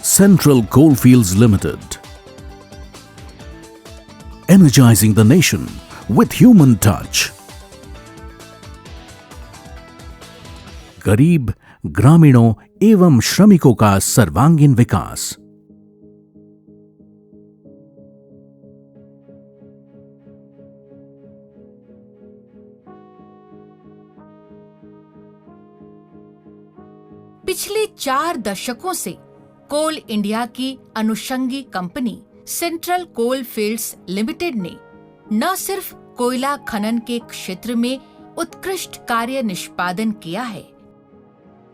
Central Coalfields Limited, energizing the nation with human touch. गरीब, ग्रामीणों एवं श्रमिकों का सर्वांगीण विकास। पिछले 4 दशकों से कोल इंडिया की अनुषंगी कंपनी सेंट्रल कोल फील्ड्स लिमिटेड ने न सिर्फ कोयला खनन के क्षेत्र में उत्कृष्ट कार्य निष्पादन किया है,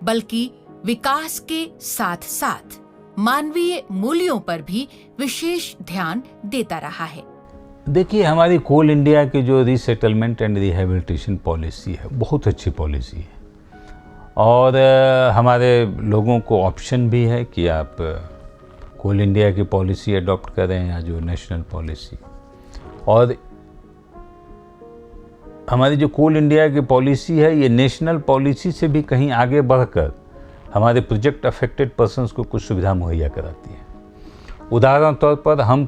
बल्कि विकास के साथ साथ मानवीय मूल्यों पर भी विशेष ध्यान देता रहा है। देखिए, हमारी कोल इंडिया की जो रीसेटलमेंट एंड रिहेबिलिटेशन पॉलिसी है, बहुत अच्छी पॉलिसी है और हमारे लोगों को ऑप्शन भी है कि आप कोल इंडिया की पॉलिसी अडॉप्ट करें या जो नेशनल पॉलिसी। और हमारी जो कोल इंडिया की पॉलिसी है, ये नेशनल पॉलिसी से भी कहीं आगे बढ़कर हमारे प्रोजेक्ट अफेक्टेड पर्सन्स को कुछ सुविधा मुहैया कराती है। उदाहरण तौर पर हम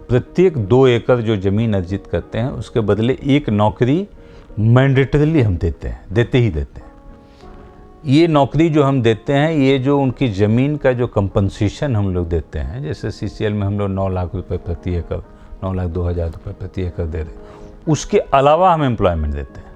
प्रत्येक 2 एकड़ जो ज़मीन अर्जित करते हैं, उसके बदले 1 नौकरी मैंडेटरीली हम देते हैं। ये नौकरी जो हम देते हैं, ये जो उनकी ज़मीन का जो कंपनसेशन हम लोग देते हैं, जैसे CCL में हम लोग 9 लाख रुपए प्रति एकड़, 9,02,000 रुपये प्रति एकड़ दे रहे हैं, उसके अलावा हम एम्प्लॉयमेंट देते हैं।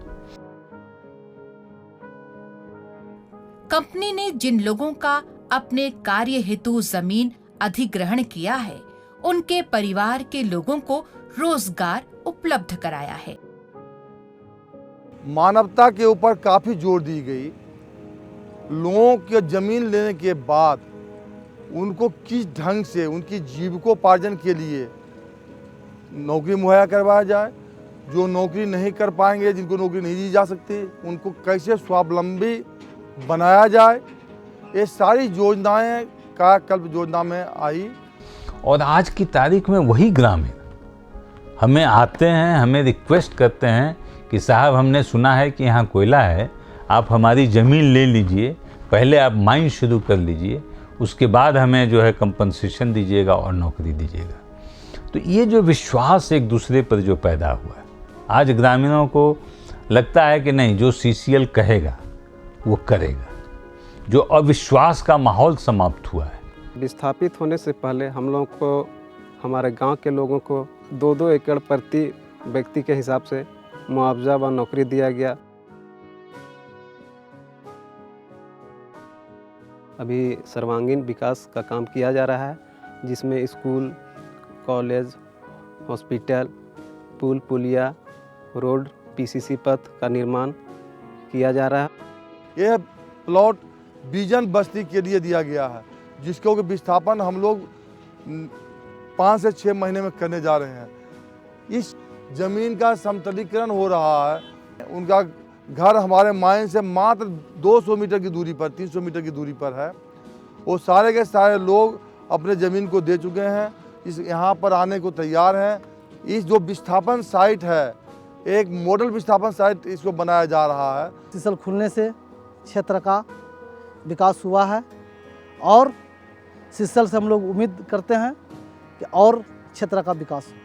कंपनी ने जिन लोगों का अपने कार्य हेतु जमीन अधिग्रहण किया है, उनके परिवार के लोगों को रोजगार उपलब्ध कराया है। मानवता के ऊपर काफी जोर दी गई। लोगों की जमीन लेने के बाद उनको किस ढंग से उनकी जीविकोपार्जन के लिए नौकरी मुहैया करवाया जाए। जो नौकरी नहीं कर पाएंगे, जिनको नौकरी नहीं दी जा सकती, उनको कैसे स्वावलंबी बनाया जाए, ये सारी योजनाएं कायाकल्प योजना में आई। और आज की तारीख में वही ग्रामीण हमें आते हैं, हमें रिक्वेस्ट करते हैं कि साहब, हमने सुना है कि यहाँ कोयला है, आप हमारी ज़मीन ले लीजिए, पहले आप माइन शुरू कर लीजिए, उसके बाद हमें जो है कंपनसेशन दीजिएगा और नौकरी दीजिएगा। तो ये जो विश्वास एक दूसरे पर जो पैदा हुआ है, आज ग्रामीणों को लगता है कि नहीं, जो CCL कहेगा वो करेगा। जो अविश्वास का माहौल समाप्त हुआ है। विस्थापित होने से पहले हम लोग को, हमारे गांव के लोगों को 2-2 एकड़ प्रति व्यक्ति के हिसाब से मुआवजा व नौकरी दिया गया। अभी सर्वांगीण विकास का काम किया जा रहा है, जिसमें स्कूल, कॉलेज, हॉस्पिटल, पुल पुलिया, रोड, PCC पथ का निर्माण किया जा रहा है। यह प्लॉट बीजन बस्ती के लिए दिया गया है, जिसको विस्थापन हम लोग 5 से 6 महीने में करने जा रहे हैं। इस जमीन का समतलीकरण हो रहा है। उनका घर हमारे माइन से मात्र 200 मीटर की दूरी पर, 300 मीटर की दूरी पर है। वो सारे के सारे लोग अपने ज़मीन को दे चुके हैं, इस यहाँ पर आने को तैयार हैं। इस जो विस्थापन साइट है, एक मॉडल विस्थापन साइट इसको बनाया जा रहा है। CCL खुलने से क्षेत्र का विकास हुआ है और CCL से हम लोग उम्मीद करते हैं कि और क्षेत्र का विकास हो।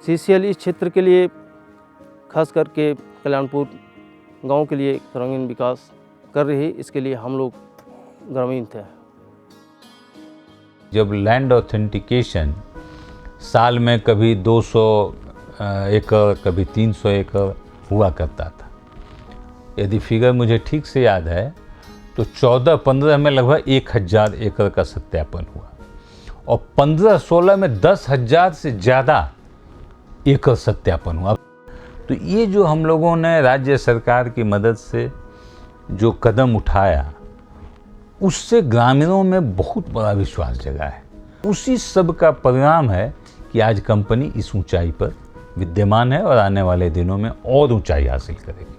CCL इस क्षेत्र के लिए, खास करके कल्याणपुर गांव के लिए सर्वांगीण विकास कर रही है। इसके लिए हम लोग ग्रामीण थे। जब लैंड ऑथेंटिकेशन साल में कभी 200 एकड़, कभी 300 एकड़ हुआ करता था, यदि फिगर मुझे ठीक से याद है तो 14-15 में लगभग 1000 एकड़ का सत्यापन हुआ और 15-16 में 10,000 से ज़्यादा एकड़ सत्यापन हुआ। तो ये जो हम लोगों ने राज्य सरकार की मदद से जो कदम उठाया, उससे ग्रामीणों में बहुत बड़ा विश्वास जगा है। उसी सब का परिणाम है कि आज कंपनी इस ऊंचाई पर विद्यमान है और आने वाले दिनों में और ऊंचाई हासिल करेगी।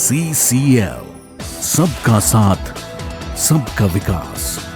CCL, सबका साथ सबका विकास।